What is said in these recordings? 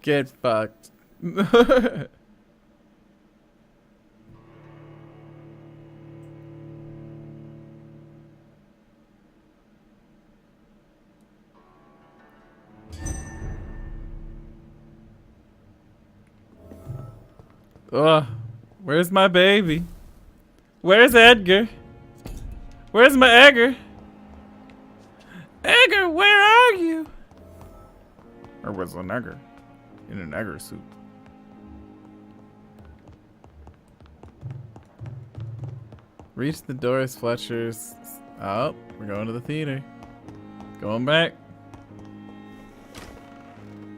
Get fucked. Ugh. Where's my baby? Where's Edgar? Where's my Edgar? Edgar, where are you? Or was an Edgar? In an Edgar suit. Reach the doors, Fletcher's. Oh, we're going to the theater. Going back.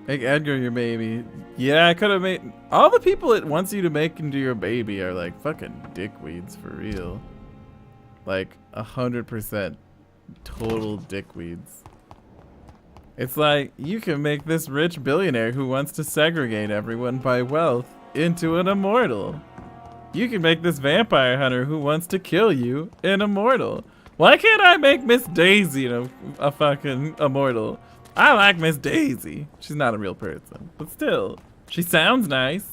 Make Edgar your baby. Yeah, I could have made... All the people it wants you to make into your baby are like fucking dickweeds for real. Like 100% total dickweeds. It's like, you can make this rich billionaire who wants to segregate everyone by wealth into an immortal. You can make this vampire hunter who wants to kill you an immortal. Why can't I make Miss Daisy a fucking immortal? I like Miss Daisy. She's not a real person, but still, she sounds nice.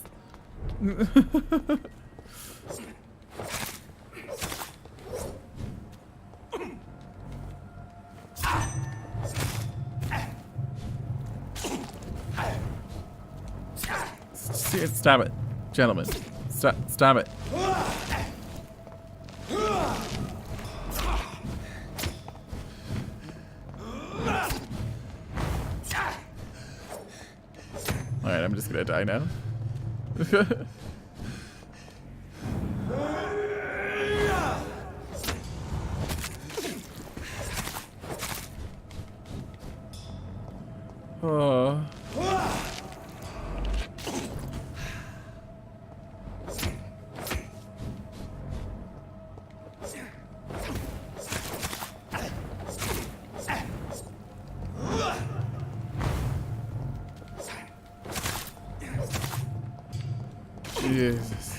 Stop it, gentlemen. Stop it. Alright, I'm just gonna die now. Oh. Jesus.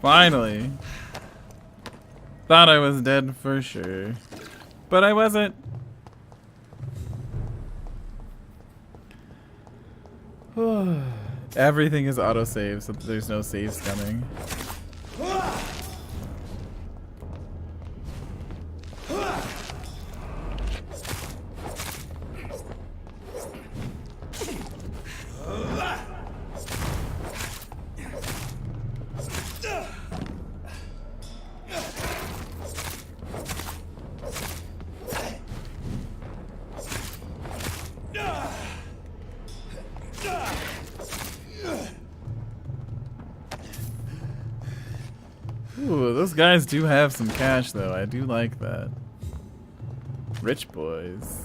Finally. Thought I was dead for sure. But I wasn't. Everything is autosave, so there's no saves coming. Ooh, those guys do have some cash though. I do like that. Rich boys.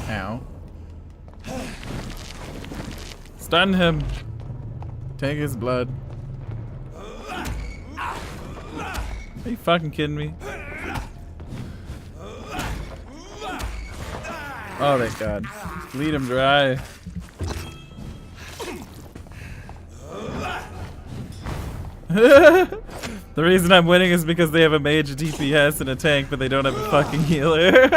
Ow. Stun him. Take his blood. Are you fucking kidding me? Oh, thank God. Bleed him dry. The reason I'm winning is because they have a mage, a DPS, and a tank, but they don't have a fucking healer.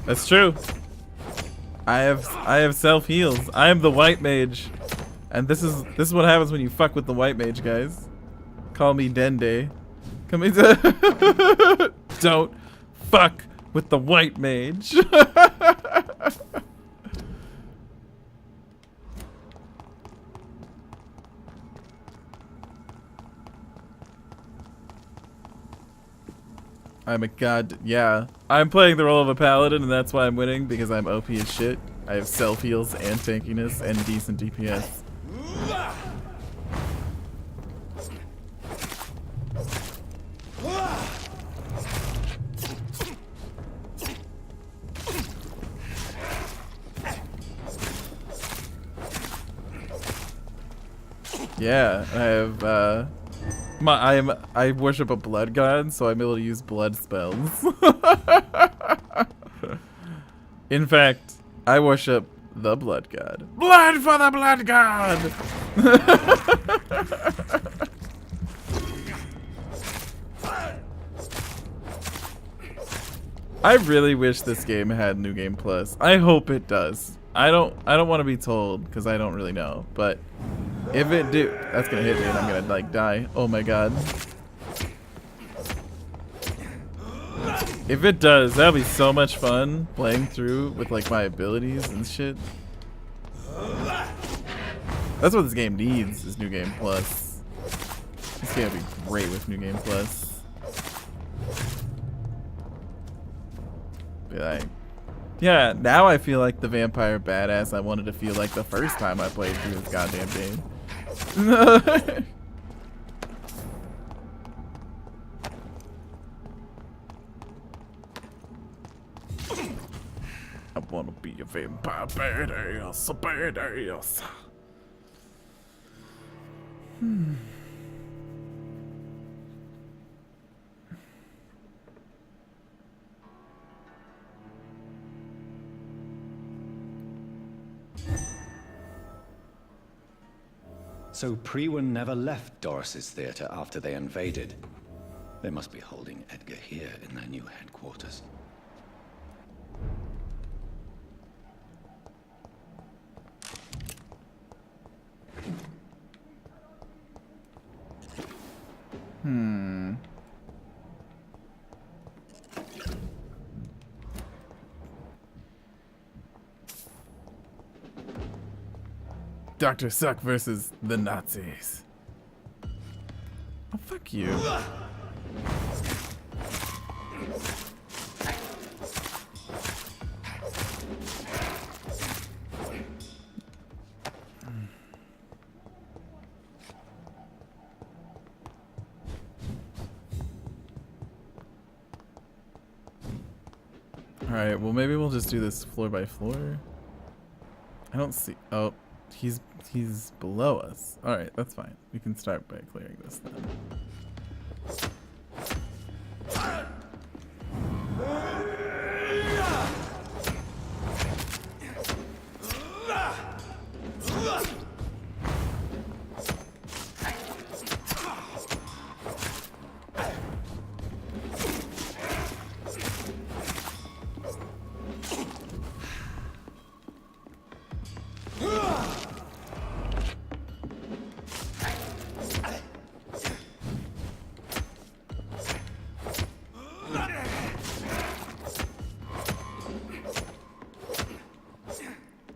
That's true. I have self heals. I am the white mage, and this is what happens when you fuck with the white mage, guys. Call me Dende. Come into. Don't fuck with the white mage. I'm a god. Yeah. I'm playing the role of a paladin, and that's why I'm winning, because I'm OP as shit. I have self heals and tankiness and decent DPS. Yeah, I have I worship a blood god, so I'm able to use blood spells. In fact, I worship the blood god. Blood for the blood god! I really wish this game had New Game Plus. I hope it does. I don't want to be told because I don't really know, but if it do, that's gonna hit me and I'm gonna like die. Oh my god. If it does, that'll be so much fun playing through with like my abilities and shit. That's what this game needs, is New Game Plus. This game would be great with New Game Plus. Be like, yeah, now I feel like the vampire badass I wanted to feel like the first time I played through this goddamn game. I want to be a vampire badass, badass. So Priwen never left Doris's theater after they invaded. They must be holding Edgar here in their new headquarters. Dr. Suck versus the Nazis. Oh, fuck you. Alright, well maybe we'll just do this floor by floor. I don't see... Oh, he's below us. Alright, that's fine. We can start by clearing this then.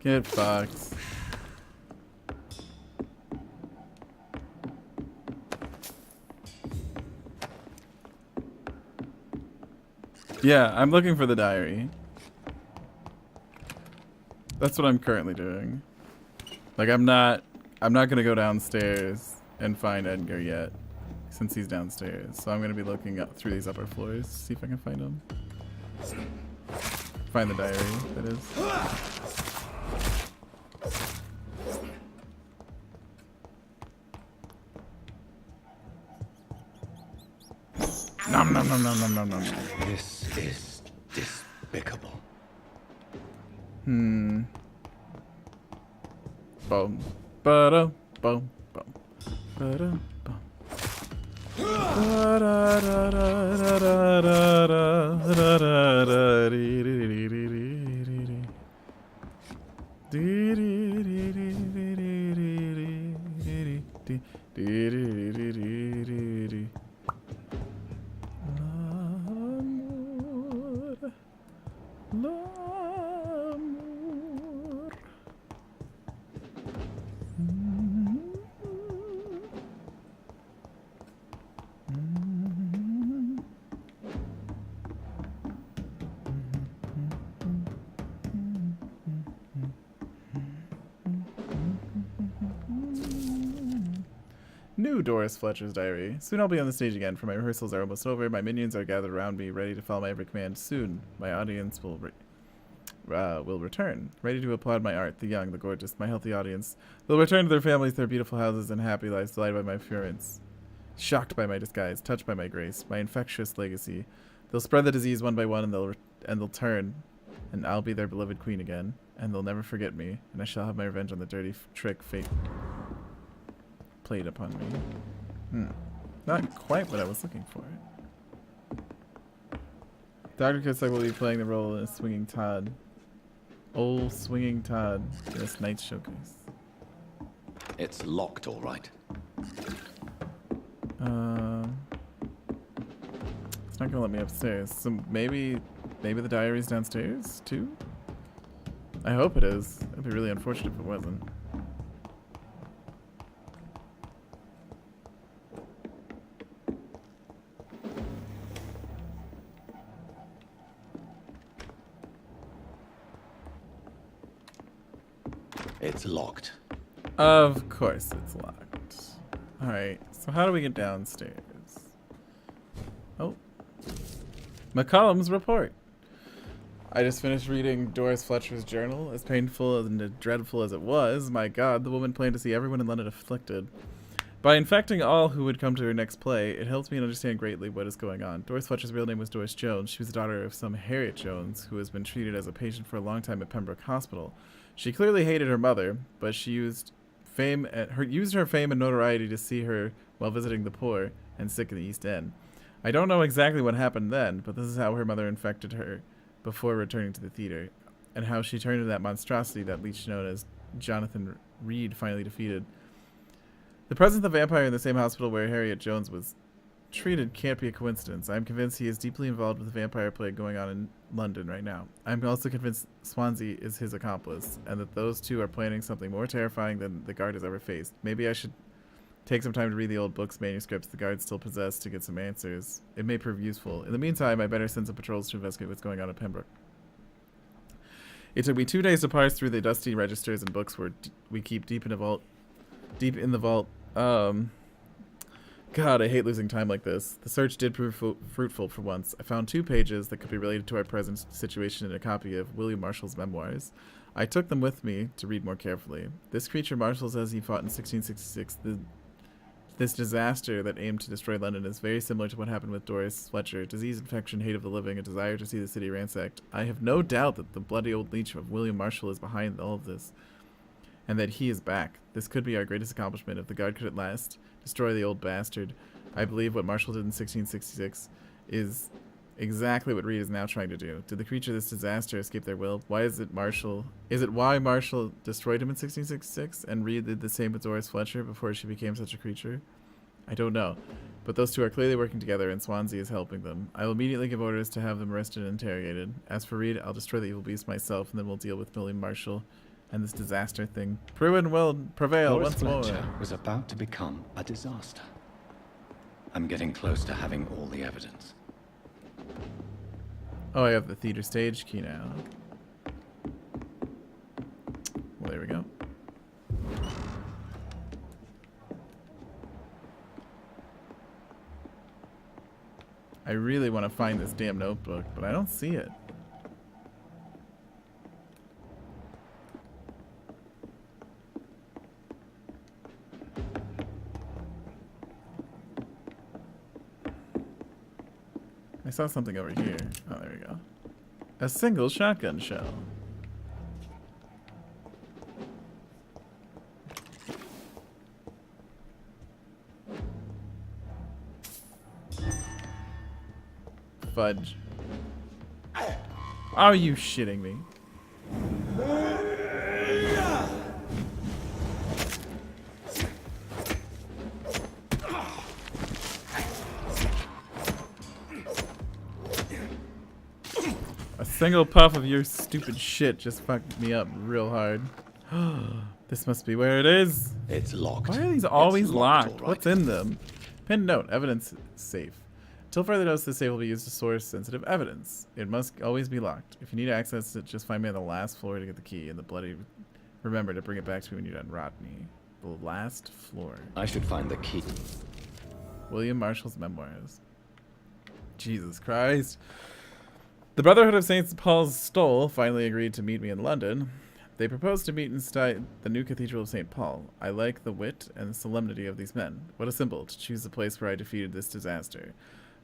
Get fucked. Yeah, I'm looking for the diary. That's what I'm currently doing. Like I'm not gonna go downstairs and find Edgar yet, since he's downstairs. So I'm gonna be looking up through these upper floors, see if I can find him. Find the diary, that is. Nom nom nom nom nom nom nom. This is despicable. Boom. Ba-da, boom, boom. Ba-da, boom. New Doris Fletcher's diary. Soon I'll be on the stage again, for my rehearsals are almost over. My minions are gathered around me, ready to follow my every command. Soon, my audience will will return, ready to applaud my art, the young, the gorgeous, my healthy audience. They'll return to their families, their beautiful houses, and happy lives, delighted by my appearance, shocked by my disguise, touched by my grace, my infectious legacy. They'll spread the disease one by one, and they'll turn, and I'll be their beloved queen again, and they'll never forget me, and I shall have my revenge on the dirty trick fate played upon me. Not quite what I was looking for. Dr. Kitzek will be playing the role as Swinging Todd. Old Swinging Todd in this night's showcase. It's locked, all right. It's not gonna let me upstairs. So maybe the diary's downstairs too? I hope it is. It'd be really unfortunate if it wasn't. It's locked. Of course it's locked. Alright, so how do we get downstairs? Oh. McCollum's report. I just finished reading Doris Fletcher's journal. As painful and dreadful as it was, my god, the woman planned to see everyone in London afflicted. By infecting all who would come to her next play, it helps me understand greatly what is going on. Doris Fletcher's real name was Doris Jones. She was the daughter of some Harriet Jones, who has been treated as a patient for a long time at Pembroke Hospital. She clearly hated her mother, but she used her fame and notoriety to see her while visiting the poor and sick in the East End. I don't know exactly what happened then, but this is how her mother infected her before returning to the theater, and how she turned into that monstrosity that leech known as Jonathan Reid finally defeated. The presence of the vampire in the same hospital where Harriet Jones was treated can't be a coincidence. I'm convinced he is deeply involved with the vampire plague going on in London right now. I'm also convinced Swansea is his accomplice, and that those two are planning something more terrifying than the guard has ever faced. Maybe I should take some time to read the old books, manuscripts the guards still possess to get some answers. It may prove useful. In the meantime, I better send some patrols to investigate what's going on at Pembroke. It took me 2 days to parse through the dusty registers and books we keep deep in the vault. God, I hate losing time like this. The search did prove fruitful for once. I found 2 pages that could be related to our present situation in a copy of William Marshall's memoirs. I took them with me to read more carefully. This creature Marshall says he fought in 1666. This disaster that aimed to destroy London is very similar to what happened with Doris Fletcher. Disease, infection, hate of the living, a desire to see the city ransacked. I have no doubt that the bloody old leech of William Marshall is behind all of this, and that he is back. This could be our greatest accomplishment if the guard could at last destroy the old bastard. I believe what Marshall did in 1666 is exactly what Reid is now trying to do. Did the creature of this disaster escape their will? Why is it why Marshall destroyed him in 1666 and Reid did the same with Doris Fletcher before she became such a creature? I don't know, but those two are clearly working together and Swansea is helping them. I will immediately give orders to have them arrested and interrogated. As for Reid, I'll destroy the evil beast myself and then we'll deal with William Marshall and this disaster thing. Pruin will prevail Doris once Fletcher more. was about to become a disaster. I'm getting close to having all the evidence. Oh, I have the theater stage key now. Well, there we go. I really want to find this damn notebook, but I don't see it. I saw something over here. Oh, there we go. A single shotgun shell. Fudge. Are you shitting me? A single puff of your stupid shit just fucked me up real hard. This must be where it is. It's locked. Why are these always It's locked, locked? all right. What's in them? Pinned note. Evidence safe. Until further notice, this safe will be used to store sensitive evidence. It must always be locked. If you need access to it, just find me on the last floor to get the key and the bloody... Remember to bring it back to me when you're done rotting me. The last floor. I should find the key. William Marshall's memoirs. Jesus Christ. The Brotherhood of St. Paul's Stole finally agreed to meet me in London. They proposed to meet inside the new Cathedral of St. Paul. I like the wit and the solemnity of these men. What a symbol to choose the place where I defeated this disaster.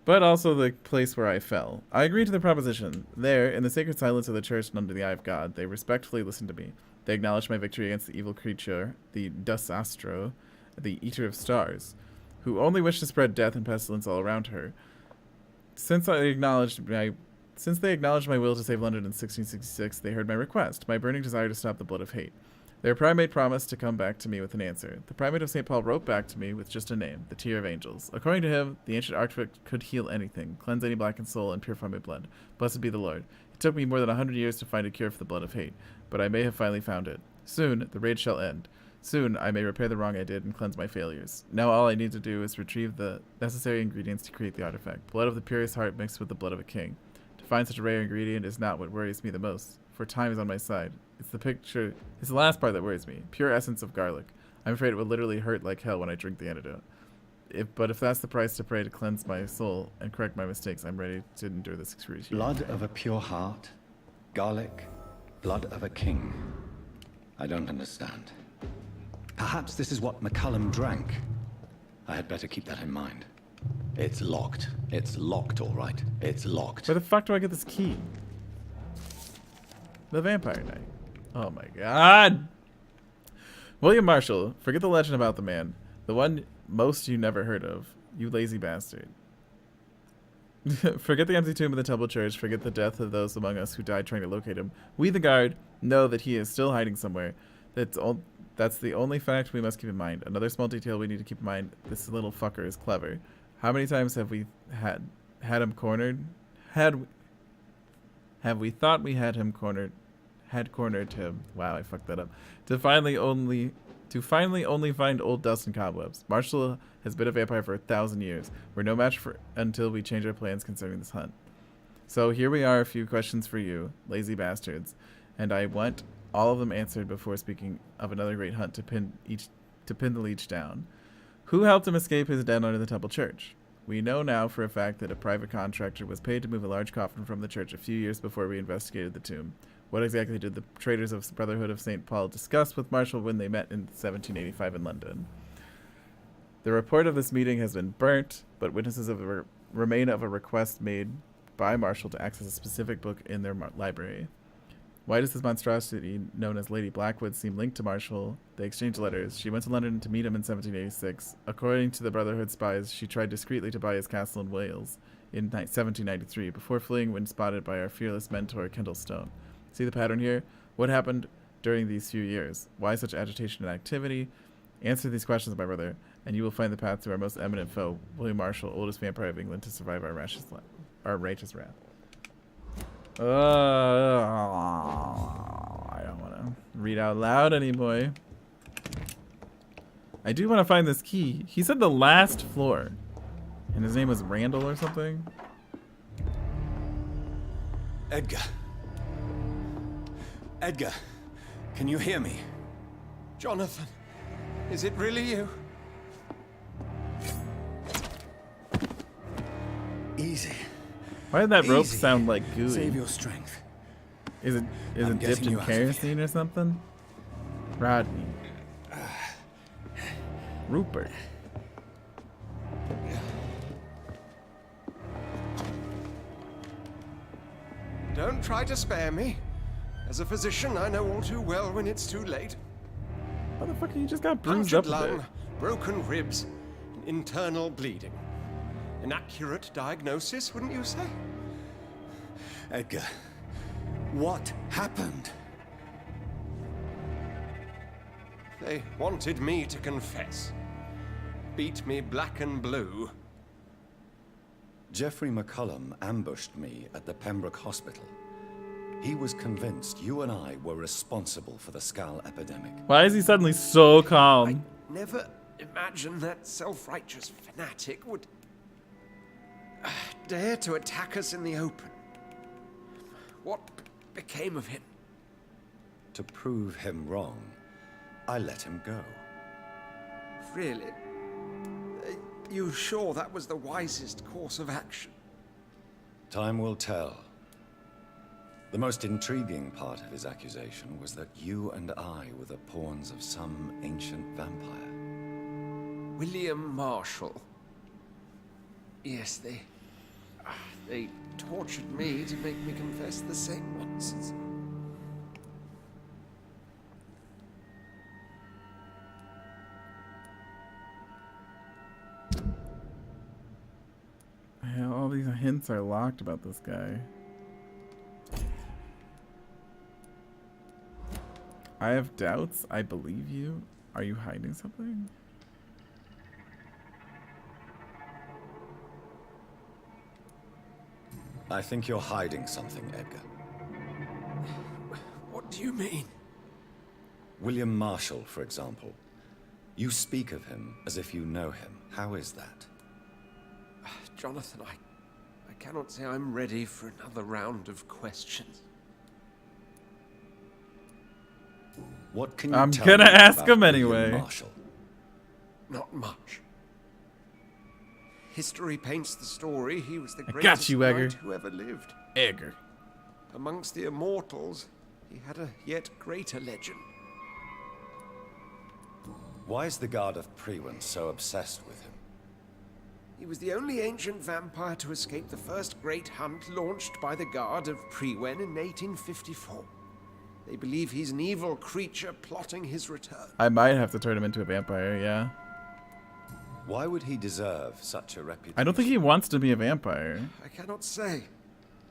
But also the place where I fell. I agreed to the proposition. There, in the sacred silence of the church and under the eye of God, they respectfully listened to me. They acknowledged my victory against the evil creature, the Dusastro, the Eater of Stars, who only wished to spread death and pestilence all around her. Since they acknowledged my will to save London in 1666, they heard my request, my burning desire to stop the blood of hate. Their primate promised to come back to me with an answer. The primate of St. Paul wrote back to me with just a name, the Tear of Angels. According to him, the ancient artifact could heal anything, cleanse any blackened soul, and purify my blood. Blessed be the Lord. It took me more than 100 years to find a cure for the blood of hate, but I may have finally found it. Soon, the rage shall end. Soon, I may repair the wrong I did and cleanse my failures. Now all I need to do is retrieve the necessary ingredients to create the artifact. Blood of the purest heart mixed with the blood of a king. To find such a rare ingredient is not what worries me the most, for time is on my side. It's the last part that worries me. Pure essence of garlic. I'm afraid it will literally hurt like hell when I drink the antidote. But if that's the price to pay to cleanse my soul and correct my mistakes, I'm ready to endure this excruciating. Blood of a pure heart, garlic, blood of a king. I don't understand. Perhaps this is what McCullum drank. I had better keep that in mind. It's locked. It's locked, all right. It's locked. Where the fuck do I get this key? The Vampire Knight. Oh my god. William Marshall. Forget the legend about the man. The one most you never heard of. You lazy bastard. Forget the empty tomb in the temple church. Forget the death of those among us who died trying to locate him. We, the guard, know that he is still hiding somewhere. That's the only fact we must keep in mind. Another small detail we need to keep in mind. This little fucker is clever. How many times have we had him cornered? Have we thought we had him cornered? Had cornered him. Wow, I fucked that up. To finally only find old dust and cobwebs. Marshall has been a vampire for 1,000 years. We're no match for until we change our plans concerning this hunt. So here we are, a few questions for you, lazy bastards, and I want all of them answered before speaking of another great hunt to pin the leech down. Who helped him escape his den under the temple church? We know now for a fact that a private contractor was paid to move a large coffin from the church a few years before we investigated the tomb. What exactly did the traders of Brotherhood of St. Paul discuss with Marshall when they met in 1785 in London? The report of this meeting has been burnt, but witnesses remain of a request made by Marshall to access a specific book in their library. Why does this monstrosity known as Lady Blackwood seem linked to Marshall? They exchanged letters. She went to London to meet him in 1786. According to the Brotherhood spies, she tried discreetly to buy his castle in Wales in 1793 before fleeing when spotted by our fearless mentor, Kendall Stone. See the pattern here? What happened during these few years? Why such agitation and activity? Answer these questions, my brother, and you will find the path to our most eminent foe, William Marshall, oldest vampire of England, to survive our righteous wrath. I don't want to read out loud anymore. I do want to find this key. He said the last floor, and his name was Randall or something. Edgar. Edgar, can you hear me? Jonathan, is it really you? Easy. Why did that rope sound like gooey? Save your strength. Is it dipped in kerosene or something? Rodney. Rupert. Don't try to spare me. As a physician, I know all too well when it's too late. Motherfucker, you just got bruised up Punctured there. lung, broken ribs, and internal bleeding. An accurate diagnosis, wouldn't you say? Edgar, what happened? They wanted me to confess. Beat me black and blue. Geoffrey McCullum ambushed me at the Pembroke Hospital. He was convinced you and I were responsible for the Skull epidemic. Why is he suddenly so calm? I never imagined that self-righteous fanatic would dare to attack us in the open. What became of him? To prove him wrong, I let him go. Really? Are you sure that was the wisest course of action? Time will tell. The most intriguing part of his accusation was that you and I were the pawns of some ancient vampire. William Marshall. Yes, they tortured me to make me confess the same nonsense. Yeah, all these hints are locked about this guy. I have doubts. I believe you. Are you hiding something? I think you're hiding something, Edgar. What do you mean? William Marshall, for example. You speak of him as if you know him. How is that? Jonathan, I cannot say I'm ready for another round of questions. What can you I'm tell gonna me ask about him William anyway. Marshall? Not much. History paints the story he was the got greatest you, Edgar. knight who ever lived. Edgar. Amongst the immortals, he had a yet greater legend. Why is the Guard of Priwen so obsessed with him? He was the only ancient vampire to escape the first great hunt launched by the Guard of Priwen in 1854. They believe he's an evil creature plotting his return. I might have to turn him into a vampire, yeah. Why would he deserve such a reputation? I don't think he wants to be a vampire. I cannot say.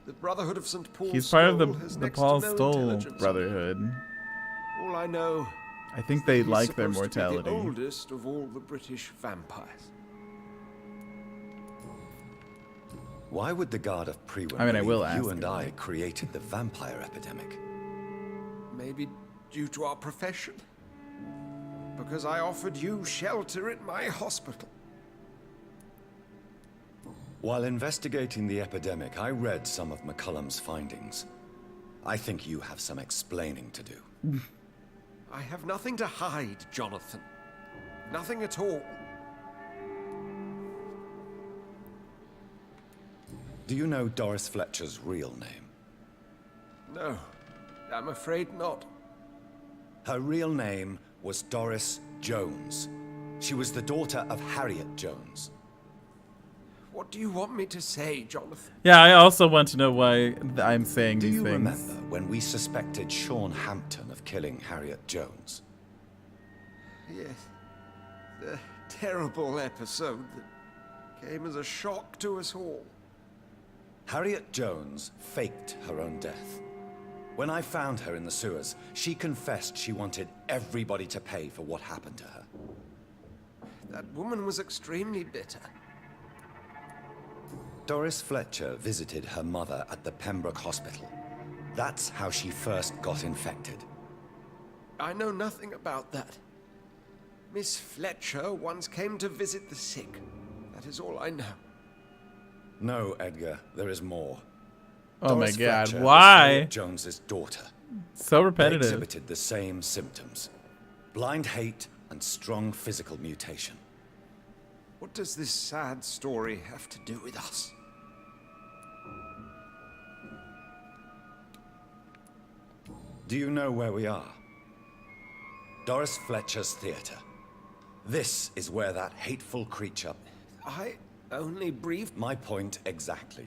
The Brotherhood of St. Paul He's part of Stoll has the next to Paul no Stoll intelligence. Brotherhood. All I know, I think they he's like their supposed to be mortality. the oldest of all the British vampires. Why would the Guard of Priwen I mean, I believe will ask you and him. I created the vampire epidemic? Maybe due to our profession. Because I offered you shelter at my hospital. While investigating the epidemic, I read some of McCullum's findings. I think you have some explaining to do. I have nothing to hide, Jonathan. Nothing at all. Do you know Doris Fletcher's real name? No, I'm afraid not. Her real name was Doris Jones. She was the daughter of Harriet Jones. What do you want me to say, Jonathan? Yeah, I also want to know why I'm saying Do these you things. remember when we suspected Sean Hampton of killing Harriet Jones? Yes. The terrible episode that came as a shock to us all. Harriet Jones faked her own death. When I found her in the sewers, she confessed she wanted everybody to pay for what happened to her. That woman was extremely bitter. Doris Fletcher visited her mother at the Pembroke Hospital. That's how she first got infected. I know nothing about that. Miss Fletcher once came to visit the sick. That is all I know. No, Edgar, there is more. Oh my Doris god, Fletcher was why? Harriet Jones's daughter. So They repetitive. exhibited the same symptoms. Blind hate and strong physical mutation. What does this sad story have to do with us? Do you know where we are? Doris Fletcher's theater. This is where that hateful creature... I only briefed... My point exactly.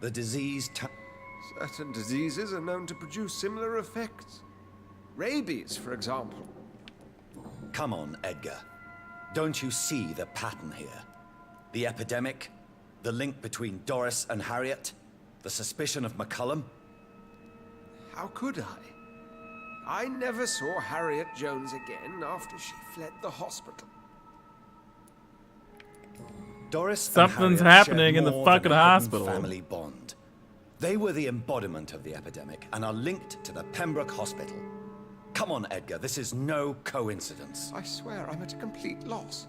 The disease... Certain diseases are known to produce similar effects. Rabies, for example. Come on, Edgar. Don't you see the pattern here? The epidemic, the link between Doris and Harriet, the suspicion of McCullum. How could I? I never saw Harriet Jones again after she fled the hospital. Doris and Something's Harriet happening shared in the more than fucking a hidden hospital. Family bond. They were the embodiment of the epidemic and are linked to the Pembroke Hospital. Come on, Edgar, this is no coincidence. I swear I'm at a complete loss.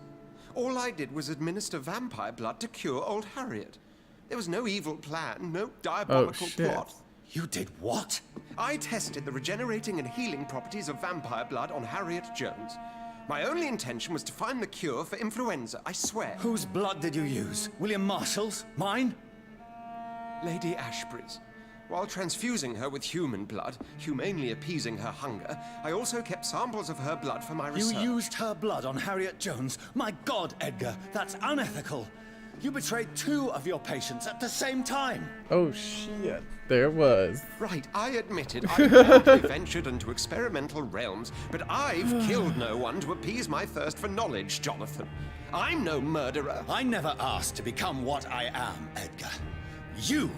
All I did was administer vampire blood to cure old Harriet. There was no evil plan, no diabolical shit. plot. You did what? I tested the regenerating and healing properties of vampire blood on Harriet Jones. My only intention was to find the cure for influenza, I swear. Whose blood did you use? William Marshall's? Mine? Lady Ashbury's. While transfusing her with human blood, humanely appeasing her hunger, I also kept samples of her blood for my research. You used her blood on Harriet Jones? My God, Edgar, that's unethical. You betrayed 2 of your patients at the same time. Oh shit. There was. Right, I admitted I boldly ventured into experimental realms, but I've killed no one to appease my thirst for knowledge, Jonathan. I'm no murderer. I never asked to become what I am, Edgar. You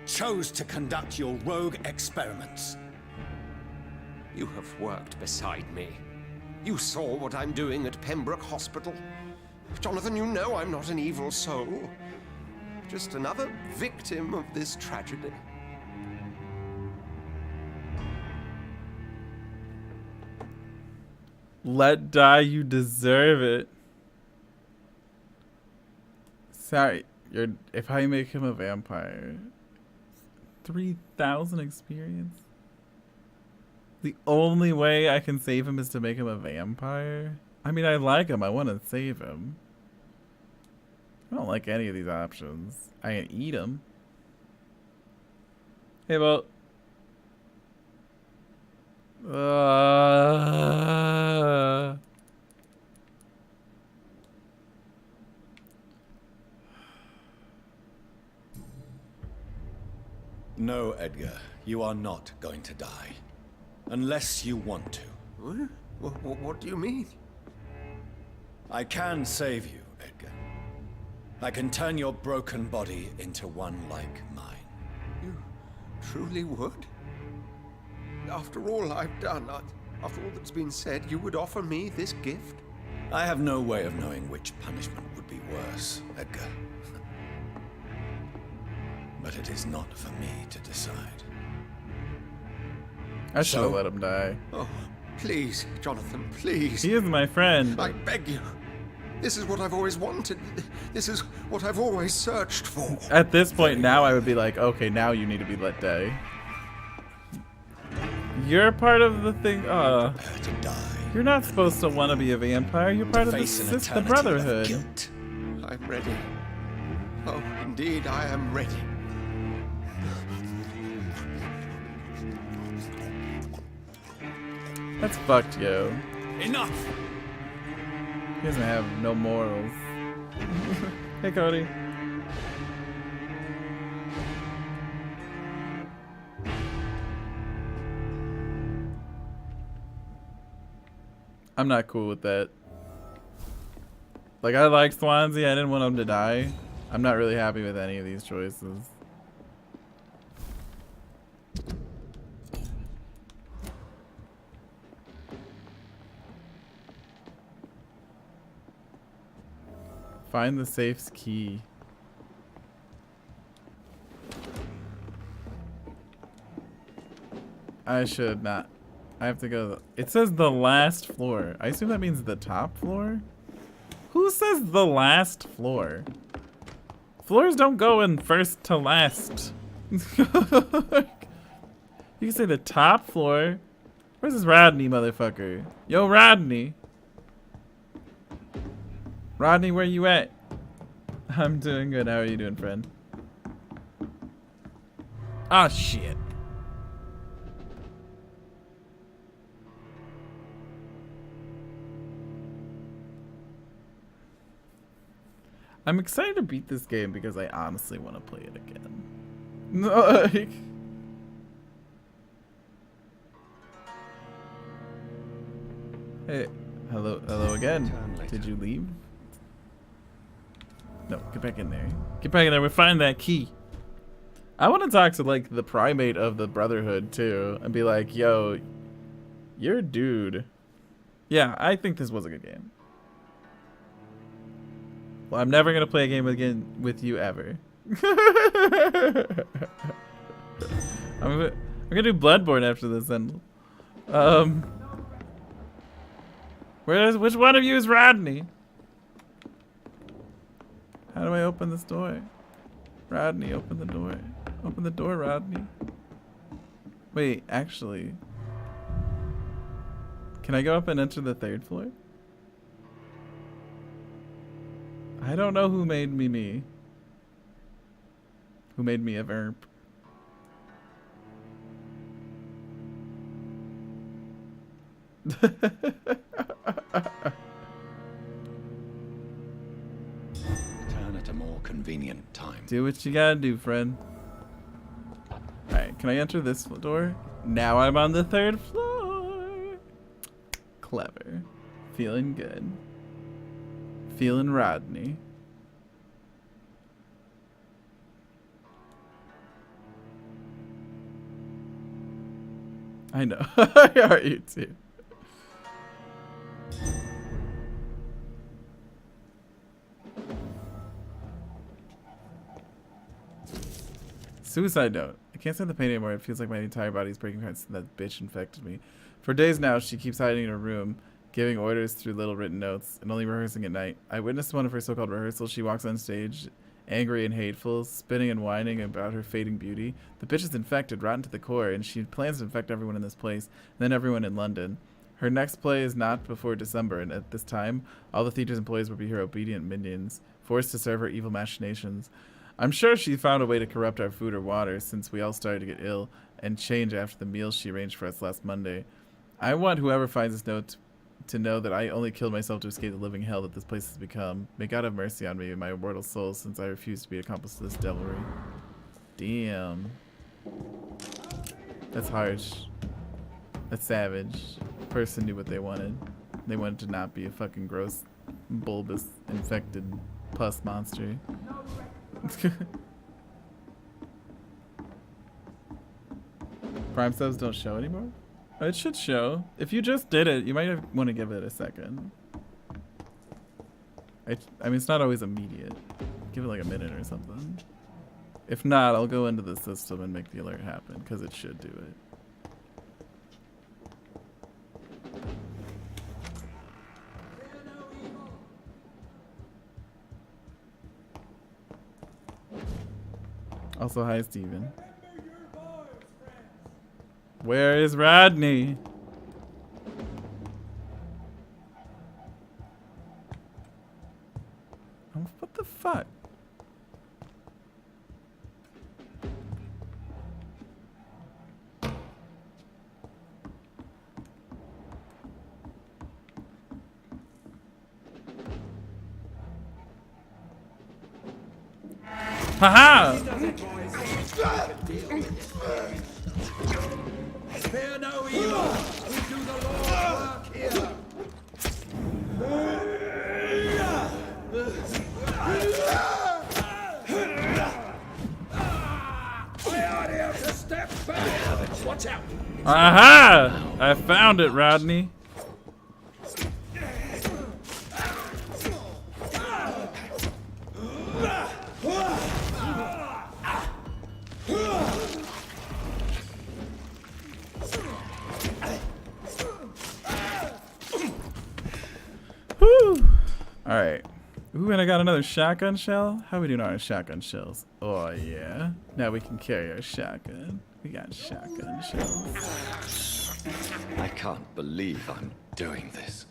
chose to conduct your rogue experiments. You have worked beside me. You saw what I'm doing at Pembroke Hospital. Jonathan, you know I'm not an evil soul. Just another victim of this tragedy. Let die, you deserve it. Sorry, if I make him a vampire, 3,000 experience? The only way I can save him is to make him a vampire? I mean, I like him. I want to save him. I don't like any of these options. I can eat him. Hey, well. No, Edgar, you are not going to die. Unless you want to. What do you mean? I can save you, Edgar. I can turn your broken body into one like mine. You truly would? After all I've done, after all that's been said, you would offer me this gift? I have no way of knowing which punishment would be worse, Edgar. But it is not for me to decide. I should have let him die. Oh, please, Jonathan, please. He is my friend. I beg you. This is what I've always wanted. This is what I've always searched for. At this point now, I would be like, okay, now you need to be let die. You're part of the thing. To die. You're not supposed to want to be a vampire. You're part of the Brotherhood. I'm ready. Oh, indeed, I am ready. That's fucked, yo. Enough! He doesn't have no morals. Hey, Cody. I'm not cool with that. Like, I like Swansea. I didn't want him to die. I'm not really happy with any of these choices. Find the safe's key. I should not. I have to go. It says the last floor. I assume that means the top floor? Who says the last floor? Floors don't go in first to last. You can say the top floor. Where's this Rodney motherfucker? Yo, Rodney. Rodney, where you at? I'm doing good. How are you doing, friend? Ah, shit. I'm excited to beat this game because I honestly want to play it again. Like... Hey, hello again. Did you leave? No, get back in there. Get back in there. We find that key. I want to talk to like the primate of the Brotherhood too, and be like, "Yo, you're a dude." Yeah, I think this was a good game. Well, I'm never gonna play a game again with you ever. I'm gonna do Bloodborne after this, then. Which one of you is Rodney? How do I open this door? Rodney, open the door. Open the door, Rodney. Wait, actually. Can I go up and enter the 3rd floor? I don't know who made me me. Who made me a verp. Return at a more convenient time. Do what you gotta do, friend. Alright, can I enter this door? Now I'm on the 3rd floor. Clever. Feeling good. Feeling Rodney. I know. Are you too? Suicide note. I can't stand the pain anymore. It feels like my entire body is breaking apart since that bitch infected me. For days now, she keeps hiding in her room, giving orders through little written notes, and only rehearsing at night. I witnessed one of her so-called rehearsals. She walks on stage, angry and hateful, spinning and whining about her fading beauty. The bitch is infected, rotten to the core, and she plans to infect everyone in this place, and then everyone in London. Her next play is not before December, and at this time, all the theater's employees will be her obedient minions, forced to serve her evil machinations. I'm sure she found a way to corrupt our food or water, since we all started to get ill and change after the meals she arranged for us last Monday. I want whoever finds this note to know that I only killed myself to escape the living hell that this place has become. May God have mercy on me and my immortal soul, since I refuse to be accomplice to this devilry. Damn. That's harsh. That's savage. The person knew what they wanted. They wanted to not be a fucking gross, bulbous, infected pus monster. Prime subs don't show anymore? Oh, it should show. If you just did it, you might want to give it a second. I mean, it's not always immediate. Give it like a minute or something. If not, I'll go into the system and make the alert happen, because it should do it. Also, hi, Steven. Where is Rodney? Oh, what the fuck? Haha! Fear no evil. We do the Lord's work here. I ought here to step back. Watch out. Aha! I found it, Rodney. Alright. Ooh, and I got another shotgun shell? How we doing on our shotgun shells? Oh, yeah. Now we can carry our shotgun. We got shotgun shells. I can't believe I'm doing this.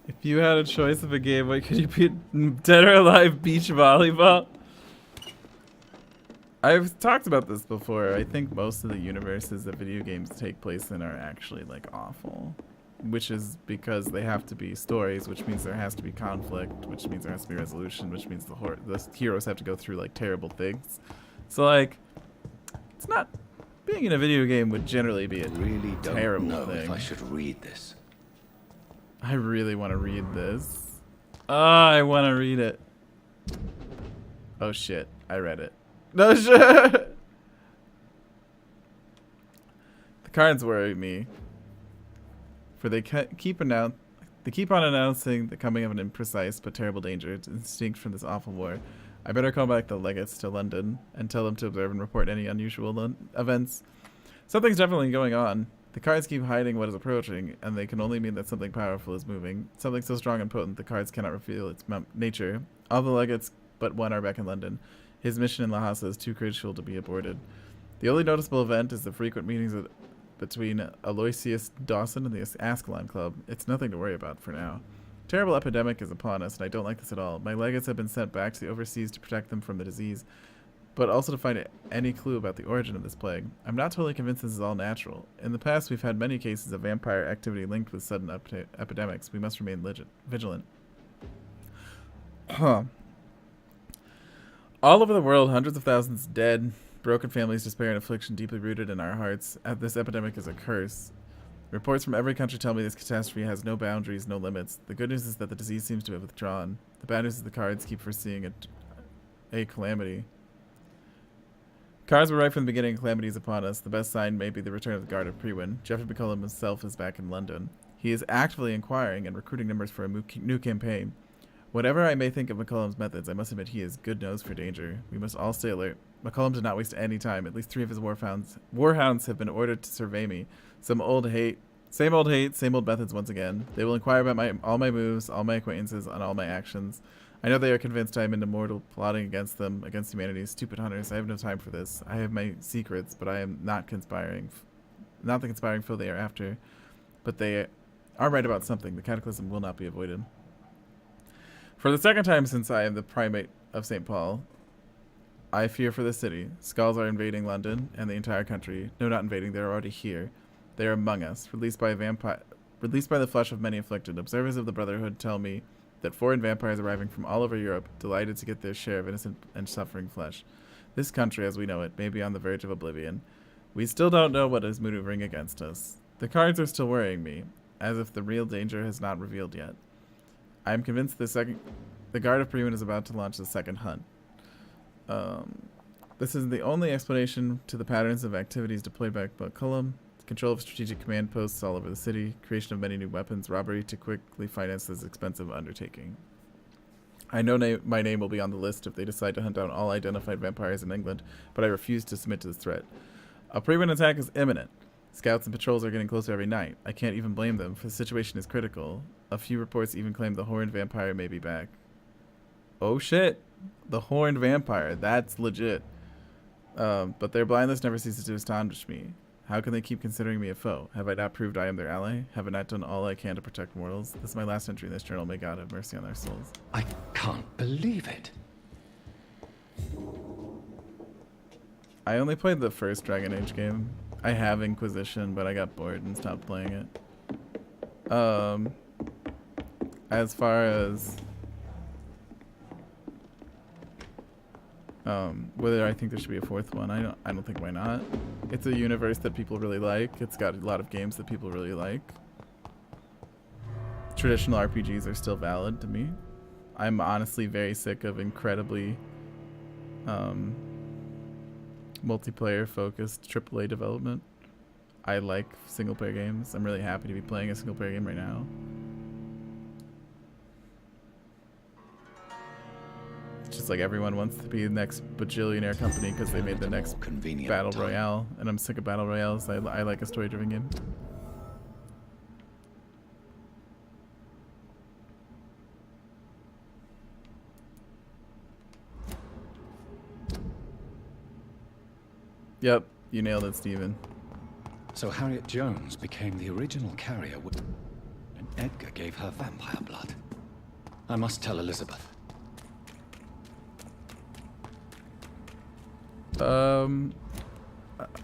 If you had a choice of a game, what could you be? Dead or Alive Beach Volleyball? I've talked about this before. I think most of the universes that video games take place in are actually like awful. Which is because they have to be stories, which means there has to be conflict, which means there has to be resolution, which means the heroes have to go through like terrible things. So like, it's not, being in a video game would generally be a Really don't terrible know thing. if I should read this. I really want to read this. Oh, I want to read it. Oh shit, I read it. No shit. The cards worry me. For they keep on announcing the coming of an imprecise but terrible danger. It's instinct from this awful war. I better call back the legates to London and tell them to observe and report any unusual events. Something's definitely going on. The cards keep hiding what is approaching, and they can only mean that something powerful is moving. Something so strong and potent the cards cannot reveal its nature. All the legates but one are back in London. His mission in Lhasa is too crucial to be aborted. The only noticeable event is the frequent meetings between Aloysius Dawson and the Ascalon Club. It's nothing to worry about for now. Terrible epidemic is upon us, and I don't like this at all. My legates have been sent back to the overseas to protect them from the disease. but also to find any clue about the origin of this plague. I'm not totally convinced this is all natural. In the past, we've had many cases of vampire activity linked with sudden epidemics. We must remain vigilant. Huh. All over the world, hundreds of thousands dead, broken families, despair, and affliction deeply rooted in our hearts. This epidemic is a curse. Reports from every country tell me this catastrophe has no boundaries, no limits. The good news is that the disease seems to have withdrawn. The bad news is the cards keep foreseeing a calamity. Cards were right from the beginning. Calamity is upon us. The best sign may be the return of the Guard of Prewin. Jeffrey McCullum himself is back in London. He is actively inquiring and recruiting members for a new campaign. Whatever I may think of McCullum's methods, I must admit he is good nose for danger. We must all stay alert. McCullum did not waste any time. At least 3 of his warhounds have been ordered to survey me. Same old hate, same old methods once again. They will inquire about all my moves, all my acquaintances, and all my actions. I know they are convinced I am an immortal, plotting against them, against humanity. Stupid hunters, I have no time for this. I have my secrets, but I am not conspiring. Not the conspiring foe they are after. But they are right about something. The cataclysm will not be avoided. For the second time since I am the primate of St. Paul, I fear for the city. Skulls are invading London and the entire country. No, not invading. They are already here. They are among us, released by the flesh of many afflicted. Observers of the Brotherhood tell me that foreign vampires arriving from all over Europe, delighted to get their share of innocent and suffering flesh. This country, as we know it, may be on the verge of oblivion. We still don't know what is maneuvering against us. The cards are still worrying me, as if the real danger has not revealed yet. I am convinced the Guard of Prewin is about to launch the second hunt. This is the only explanation to the patterns of activities deployed by McCullum. Control of strategic command posts all over the city, creation of many new weapons, robbery to quickly finance this expensive undertaking. I know my name will be on the list if they decide to hunt down all identified vampires in England, but I refuse to submit to this threat. A Prewin attack is imminent. Scouts and patrols are getting closer every night. I can't even blame them, for the situation is critical. A few reports even claim the horned vampire may be back. Oh shit! The horned vampire, that's legit. But their blindness never ceases to astonish me. How can they keep considering me a foe? Have I not proved I am their ally? Have I not done all I can to protect mortals? This is my last entry in this journal. May God have mercy on their souls. I can't believe it. I only played the first Dragon Age game. I have Inquisition, but I got bored and stopped playing it. As far as whether I think there should be a fourth one, I don't think why not. It's a universe that people really like. It's got a lot of games that people really like. Traditional RPGs are still valid to me. I'm honestly very sick of incredibly multiplayer focused AAA development. I like single player games. I'm really happy to be playing a single player game right now. Just like everyone wants to be the next bajillionaire company because they made the next Battle Royale, and I'm sick of Battle Royales. I like a story-driven game. Yep, you nailed it, Steven. So Harriet Jones became the original carrier, and Edgar gave her vampire blood. I must tell Elizabeth.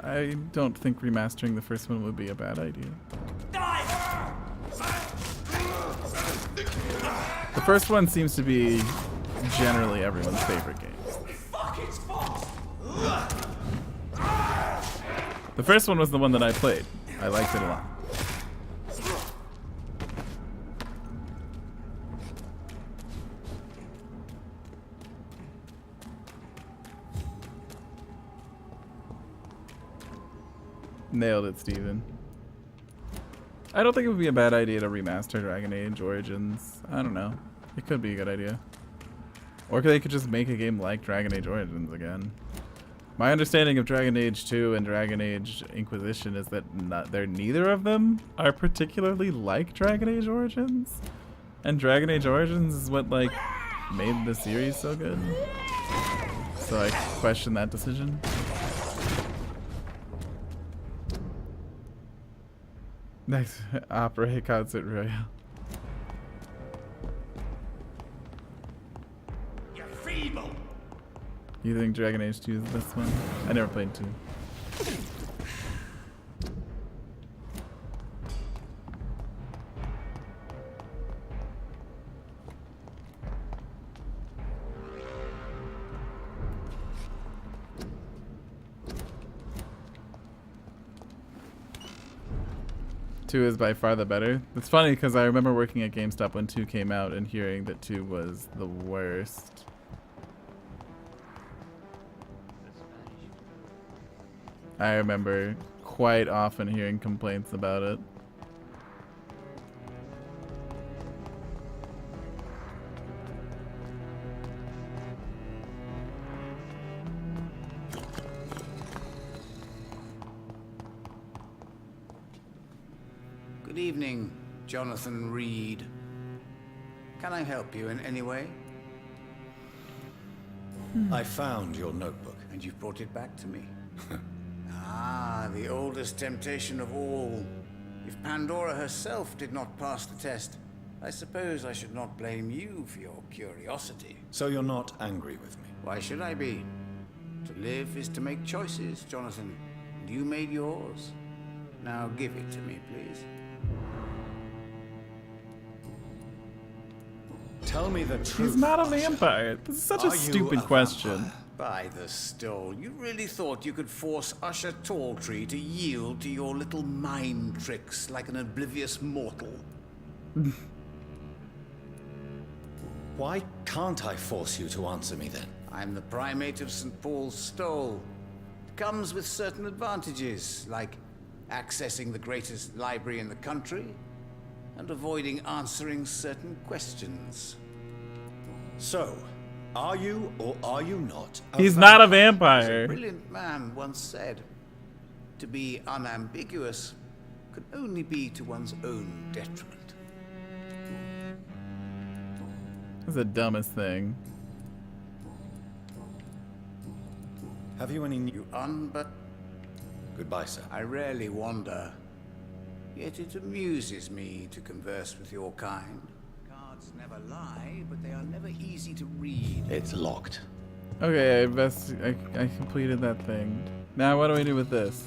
I don't think remastering the first one would be a bad idea. The first one seems to be generally everyone's favorite game. The first one was the one that I played. I liked it a lot. Nailed it, Steven. I don't think it would be a bad idea to remaster Dragon Age Origins. I don't know. It could be a good idea. Or they could just make a game like Dragon Age Origins again. My understanding of Dragon Age 2 and Dragon Age Inquisition is that neither of them are particularly like Dragon Age Origins. And Dragon Age Origins is what like made the series so good. So I question that decision. Next opera concert royale. You're feeble. You think Dragon Age 2 is this one? I never played 2. Two is by far the better. It's funny because I remember working at GameStop when 2 came out and hearing that 2 was the worst. I remember quite often hearing complaints about it. Good evening, Jonathan Reid. Can I help you in any way? I found your notebook. And you've brought it back to me. Ah, the oldest temptation of all. If Pandora herself did not pass the test, I suppose I should not blame you for your curiosity. So you're not angry with me? Why should I be? To live is to make choices, Jonathan. And you made yours. Now give it to me, please. Tell me the truth. He's not a Usher. vampire. This is such a Are you stupid a question. vampire? By the stole, you really thought you could force Usher Talltree to yield to your little mind tricks like an oblivious mortal? Why can't I force you to answer me then? I'm the primate of St. Paul's Stole. It comes with certain advantages, like accessing the greatest library in the country and avoiding answering certain questions. So, are you or are you not a He's not a As a vampire. brilliant man once said, to be unambiguous can only be to one's own detriment. That's the dumbest thing. Have you any new... But Goodbye, sir. I rarely wander. Yet it amuses me to converse with your kind. Cards never lie, but they are never easy to read. It's locked. Okay, I completed that thing. Now what do we do with this?